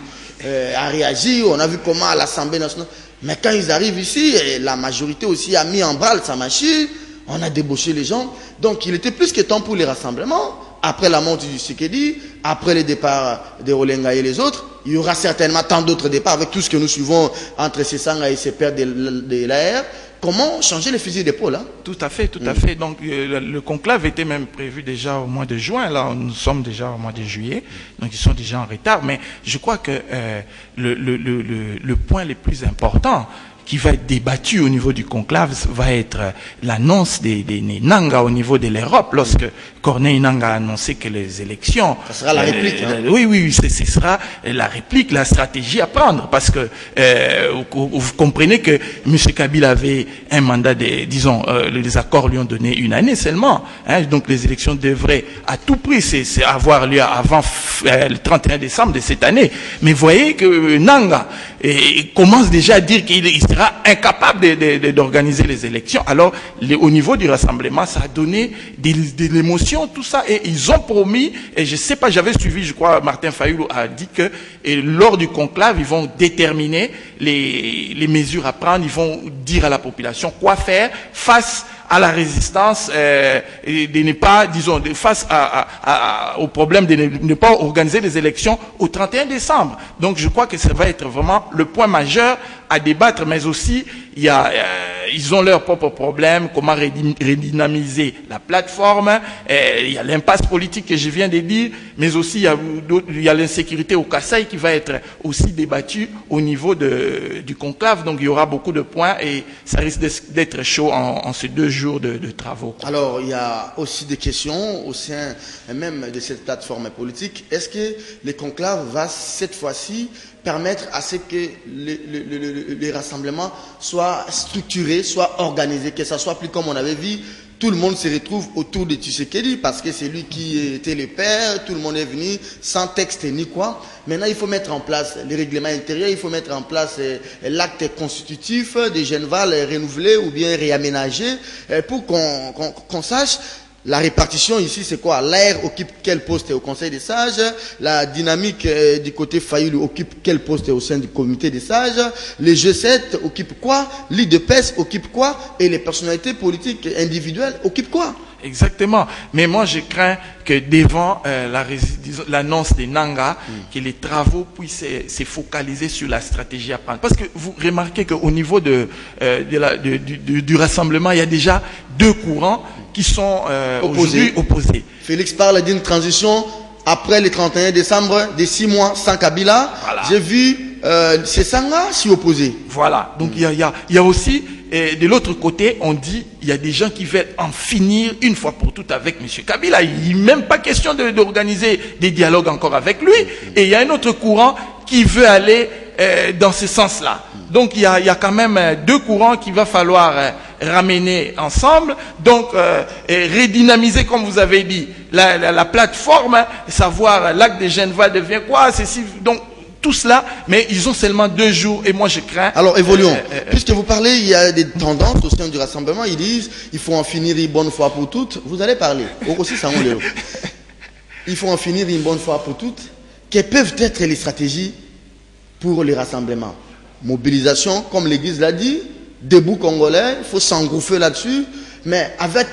a réagi. On a vu comment à l'Assemblée nationale. Mais quand ils arrivent ici, la majorité aussi a mis en branle sa machine. On a débauché les gens. Donc il était plus que temps pour les rassemblements. Après la montée du Tshisekedi, après les départs de Rolenga et les autres, il y aura certainement tant d'autres départs avec tout ce que nous suivons entre ces Sanga et ces pères de l'AR. Comment changer les fusils d'épaule, hein? Tout à fait, tout à fait. Donc le conclave était même prévu déjà au mois de juin. Là, nous sommes déjà au mois de juillet. Donc ils sont déjà en retard. Mais je crois que le point le plus important qui va être débattu au niveau du conclave va être l'annonce des Nanga au niveau de l'Europe, lorsque Corneille Nanga a annoncé que les élections... Ça sera la réplique. Oui, ce sera la réplique, la stratégie à prendre, parce que vous comprenez que M. Kabila avait un mandat disons, les accords lui ont donné une année seulement, hein, donc les élections devraient à tout prix avoir lieu avant le 31 décembre de cette année. Mais voyez que Nanga commence déjà à dire qu'il sera incapable d'organiser les élections. Alors, au niveau du rassemblement, ça a donné de l'émotion, tout ça. Et ils ont promis, et je sais pas, j'avais suivi, je crois, Martin Fayoulou a dit que lors du conclave, ils vont déterminer les mesures à prendre, ils vont dire à la population quoi faire face à la résistance et de ne pas, disons, face au problème de ne pas organiser les élections au 31 décembre. Donc je crois que ça va être vraiment le point majeur à débattre, mais aussi il y a ils ont leurs propres problèmes, comment redynamiser la plateforme. Il y a l'impasse politique que je viens de dire, mais aussi il y a l'insécurité au Kasaï qui va être aussi débattue au niveau du conclave. Donc il y aura beaucoup de points et ça risque d'être chaud en ces 2 jours de travaux. Alors, il y a aussi des questions au sein même de cette plateforme politique. Est-ce que le conclave va cette fois-ci permettre à ce que les rassemblements soient structurés, soient organisés, que ça soit plus comme on avait vu, tout le monde se retrouve autour de Tshisekedi parce que c'est lui qui était le père, tout le monde est venu sans texte ni quoi. Maintenant, il faut mettre en place les règlements intérieurs, il faut mettre en place l'acte constitutif de Genval renouvelé ou bien réaménagé pour qu'on sache. La répartition ici, c'est quoi? L'air occupe quel poste au Conseil des sages? La dynamique du côté Fayoulou occupe quel poste au sein du comité des sages? Les G7 occupent quoi? L'IDPS occupe quoi? Et les personnalités politiques individuelles occupent quoi? Exactement. Mais moi, je crains que devant l'annonce des Nanga, que les travaux puissent se focaliser sur la stratégie à prendre. Parce que vous remarquez qu'au niveau du rassemblement, il y a déjà 2 courants qui sont aujourd'hui opposés. Félix parle d'une transition après le 31 décembre de 6 mois sans Kabila. Voilà. J'ai vu ces Sanga s'y opposer. Voilà. Donc il y a aussi, de l'autre côté, on dit il y a des gens qui veulent en finir une fois pour toutes avec M. Kabila. Il n'est même pas question d'organiser des dialogues encore avec lui. Et il y a un autre courant qui veut aller dans ce sens-là. Donc il y a quand même 2 courants qu'il va falloir ramener ensemble. Donc redynamiser, comme vous avez dit, la plateforme, savoir l'acte de Geneva devient quoi, ceci. Donc tout cela, mais ils ont seulement 2 jours et moi je crains. Alors évoluons. Puisque vous parlez, il y a des tendances au sein du rassemblement. Ils disent il faut en finir une bonne fois pour toutes. Vous allez parler. Aussi, ça on le. Il faut en finir une bonne fois pour toutes. Quelles peuvent être les stratégies pour les rassemblements? Mobilisation, comme l'Église l'a dit, debout congolais, il faut s'engouffrer là-dessus, mais avec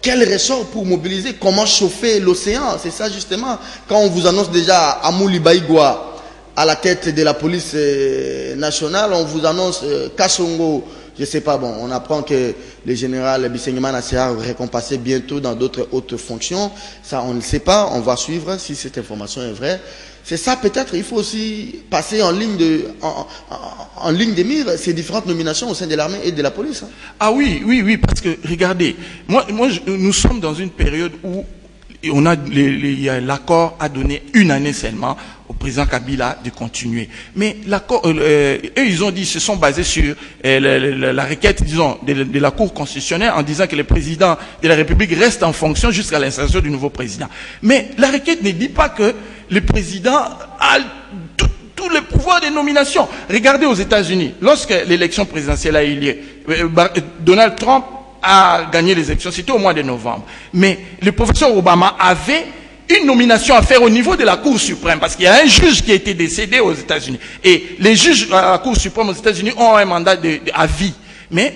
quel ressort pour mobiliser? Comment chauffer l'océan? C'est ça justement. Quand on vous annonce déjà Amouli Baïgwa à la tête de la police nationale, on vous annonce Kassongo, je ne sais pas, bon, on apprend que le général Bisengimana sera récompensé bientôt dans d'autres hautes fonctions. Ça, on ne sait pas, on va suivre si cette information est vraie. C'est ça peut-être, il faut aussi passer en ligne de mire ces différentes nominations au sein de l'armée et de la police. Hein. Ah oui, parce que regardez, nous sommes dans une période où l'accord a donné 1 année seulement au président Kabila de continuer. Mais l'accord, eux, ils ont dit, ils se sont basés sur la requête, disons, de la Cour constitutionnelle en disant que le président de la République reste en fonction jusqu'à l'installation du nouveau président. Mais la requête ne dit pas que le président a tous les pouvoirs de nomination. Regardez aux États-Unis, lorsque l'élection présidentielle a eu lieu, Donald Trump a gagné les élections, c'était au mois de novembre. Mais le professeur Obama avait une nomination à faire au niveau de la Cour suprême, parce qu'il y a un juge qui a été décédé aux États-Unis. Et les juges à la Cour suprême aux États-Unis ont un mandat à vie. Mais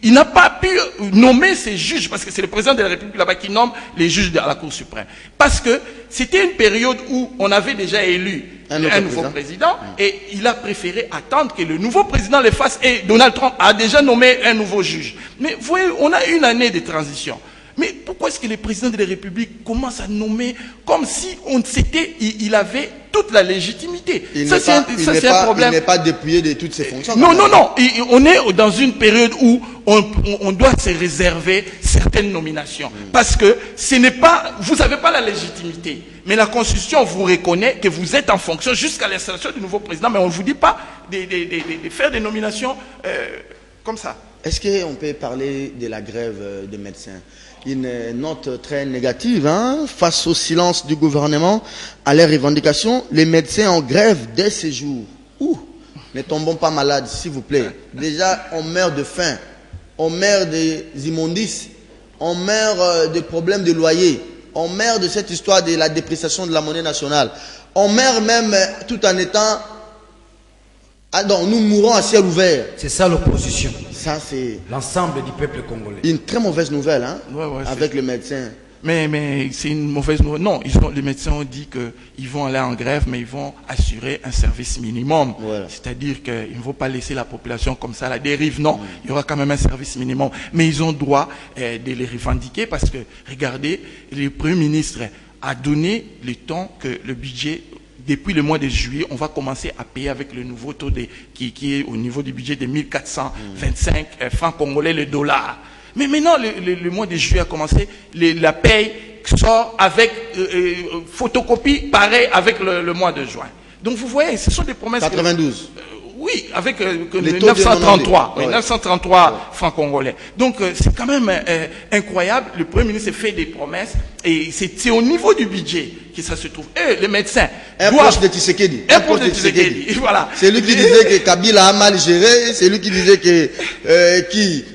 il n'a pas pu nommer ces juges, parce que c'est le président de la République là-bas qui nomme les juges de la Cour suprême. Parce que c'était une période où on avait déjà élu un nouveau président et il a préféré attendre que le nouveau président le fasse, et Donald Trump a déjà nommé un nouveau juge. Mais vous voyez, on a 1 année de transition. Mais pourquoi est-ce que le président de la République commence à nommer comme si il avait toute la légitimité? Ça, c'est un problème. Il n'est pas dépouillé de toutes ses fonctions. Non. On est dans une période où on doit se réserver certaines nominations. Parce que vous n'avez pas la légitimité. Mais la Constitution vous reconnaît que vous êtes en fonction jusqu'à l'installation du nouveau président. Mais on ne vous dit pas de faire des nominations comme ça. Est-ce qu'on peut parler de la grève des médecins? Une note très négative, hein, face au silence du gouvernement, à leurs revendications, les médecins en grève dès ces jours. Ne tombons pas malades, s'il vous plaît. Déjà, on meurt de faim, on meurt des immondices, on meurt de problèmes de loyer, on meurt de cette histoire de la dépréciation de la monnaie nationale, on meurt même tout en étant... Ah non, nous mourons à ciel ouvert. C'est ça l'opposition. Ça, c'est l'ensemble du peuple congolais. Une très mauvaise nouvelle, hein, avec le médecin. mais c'est une mauvaise nouvelle. Non, les médecins ont dit qu'ils vont aller en grève, mais ils vont assurer un service minimum. Voilà. C'est-à-dire qu'ils ne vont pas laisser la population comme ça à la dérive. Non, il y aura quand même un service minimum. Mais ils ont droit de les revendiquer parce que, regardez, le Premier ministre a donné le temps que le budget... Depuis le mois de juillet, on va commencer à payer avec le nouveau taux qui est au niveau du budget de 1425 francs congolais le dollar. Mais maintenant, le mois de juillet a commencé, la paye sort avec photocopie pareil avec le mois de juin. Donc vous voyez, ce sont des promesses... 92. Oui, avec 933, oui, 933 francs congolais. Donc c'est quand même incroyable. Le Premier ministre fait des promesses et c'est au niveau du budget que ça se trouve. Et les médecins... Un proche de Tshisekedi. Un proche de Tshisekedi. Voilà. C'est lui qui disait que Kabila a mal géré, c'est lui qui disait que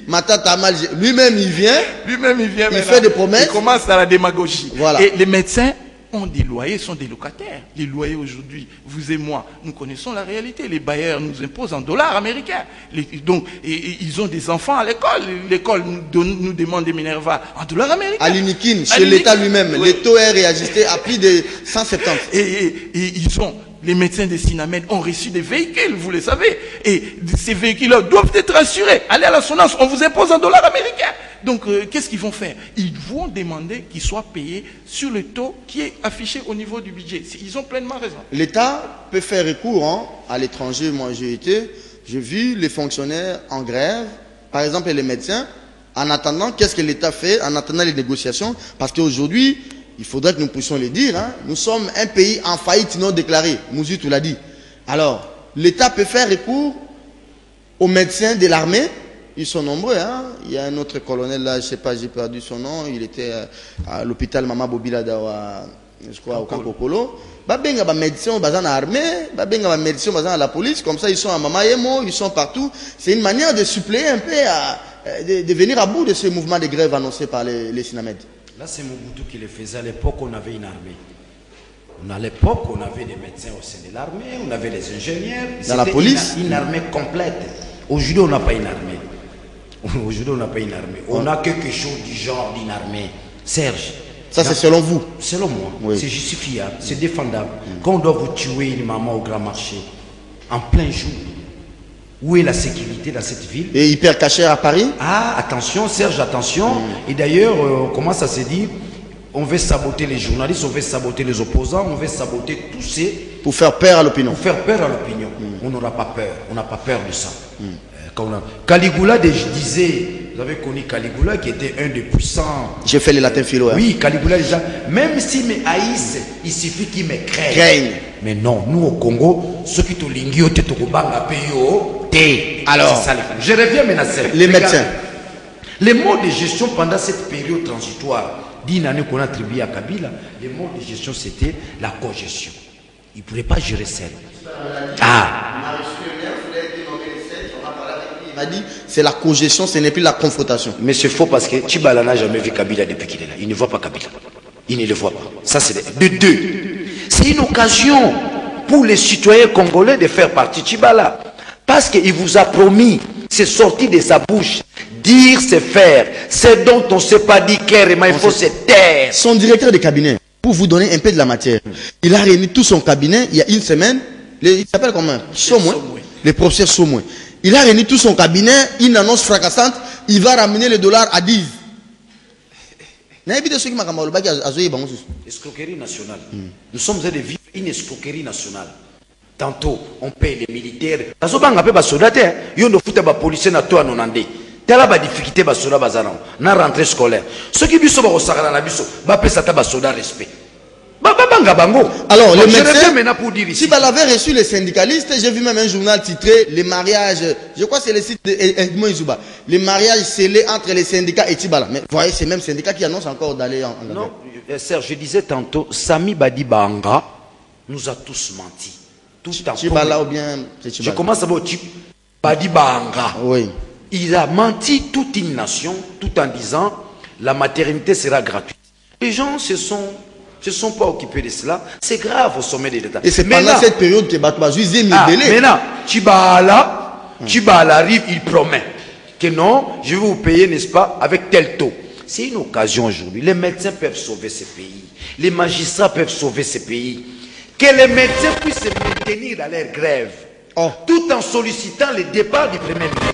Matata a mal géré. Lui-même il vient, il fait des promesses. Il commence à la démagogie. Voilà. Et les médecins ont des loyers, sont des locataires. Les loyers aujourd'hui, vous et moi, nous connaissons la réalité. Les bailleurs nous imposent en dollars américains. Donc, ils ont des enfants à l'école. L'école nous demande des Minerva en dollars américains. À l'Unikin, chez l'État lui-même, oui. Les taux est réajusté à plus de 170. Et les médecins de Sinamed ont reçu des véhicules, vous le savez. Et ces véhicules-là doivent être assurés. Allez à l'assurance, on vous impose en dollars américains. Donc, qu'est-ce qu'ils vont faire? Ils vont demander qu'ils soient payés sur le taux qui est affiché au niveau du budget. Ils ont pleinement raison. L'État peut faire recours à l'étranger. Moi, j'ai vu les fonctionnaires en grève, par exemple les médecins, en attendant, qu'est-ce que l'État fait, en attendant les négociations, parce qu'aujourd'hui, il faudrait que nous puissions le dire, hein, nous sommes un pays en faillite non déclarée. Mouzutu l'a dit. Alors, l'État peut faire recours aux médecins de l'armée. Ils sont nombreux. Hein. Il y a un autre colonel là, je ne sais pas, j'ai perdu son nom. Il était à l'hôpital Mama Bobila Dawa, je crois, au Kankokolo. Babenga ba médecins bazan à l'armée, babenga ba médecins bazan à la police. Comme ça, ils sont à Mama Yemo, ils sont partout. C'est une manière de suppléer un peu, de venir à bout de ce mouvement de grève annoncé par les Sinamed. Là, c'est Mobutu qui le faisait. À l'époque, on avait une armée. À l'époque, on avait des médecins au sein de l'armée, on avait les ingénieurs. Dans la police, une armée complète. Aujourd'hui, on n'a pas une armée. Aujourd'hui, on n'a pas une armée. On a quelque chose du genre d'une armée. Serge. Ça, c'est selon vous? Selon moi. Oui. C'est justifiable, c'est défendable. Quand on doit vous tuer une maman au grand marché, en plein jour, où est la sécurité dans cette ville? Et hyper caché à Paris? Ah, attention, Serge, attention. Et d'ailleurs, on commence à se dire, on veut saboter les journalistes, on veut saboter les opposants, on veut saboter tous ces... Pour faire peur à l'opinion. Pour faire peur à l'opinion. On n'aura pas peur. On n'a pas peur de ça. Caligula disait, vous avez connu Caligula qui était un des puissants. J'ai fait les latins philo. Hein. Oui, Caligula déjà, même s'ils me haïssent, il suffit qu'ils me craignent. Mais non, nous au Congo, ceux qui te lingio, te tokobanga payo, te. Alors, je reviens maintenant. Les médecins. Les modes de gestion pendant cette période transitoire, d'une année qu'on a attribué à Kabila, les modes de gestion c'était la cogestion. Il ne pourrait pas gérer seul. Ah. Il m'a dit, c'est la cogestion, ce n'est plus la confrontation. Mais c'est faux parce que Tchibala n'a jamais vu Kabila depuis qu'il est là. Il ne voit pas Kabila. Il ne le voit pas. Ça, c'est de deux. C'est une occasion pour les citoyens congolais de faire partie de Tchibala. Parce qu'il vous a promis, c'est sorti de sa bouche. Dire, c'est faire. C'est dont on ne s'est pas dit clairement, il faut se taire. Son directeur de cabinet, pour vous donner un peu de la matière, il a réuni tout son cabinet il y a une semaine. Il s'appelle comment? Somoué. Le professeur Somoué. Il a réuni tout son cabinet, une annonce fracassante, il va ramener le dollar à 10. Escroquerie nationale. Nous sommes en train de vivre une escroquerie nationale. Tantôt, on paye les militaires. Parce qu'on a des soldats, il y a des policiers qui sont en telle la difficulté basoda bazana na rentrée scolaire ceux qui biso ba osakana na biso ba pesa ta basoda respect banga bango. Alors les médecins, si Bala avait reçu les syndicalistes, j'ai vu même un journal titré les mariages, je crois que c'est le site de Edmond Izouba, les mariages scellés entre les syndicats et Tibala. Mais vous voyez, c'est même syndicats qui annoncent encore d'aller en non, Serge, je disais tantôt, Sami Badi Banga nous a tous menti. Tout Tibala ou bien je commence à voir Badi Banga. Oui. Il a menti toute une nation tout en disant la maternité sera gratuite. Les gens se sont pas occupés de cela. C'est grave au sommet de l'État. Et c'est pendant cette période que Batouba Juizé mis délai. Maintenant, Tchibala arrive, il promet que non, je vais vous payer, n'est-ce pas, avec tel taux. c'est une occasion aujourd'hui. Les médecins peuvent sauver ce pays. Les magistrats peuvent sauver ce pays. Que les médecins puissent se maintenir dans leur grève, tout en sollicitant le départ du Premier ministre.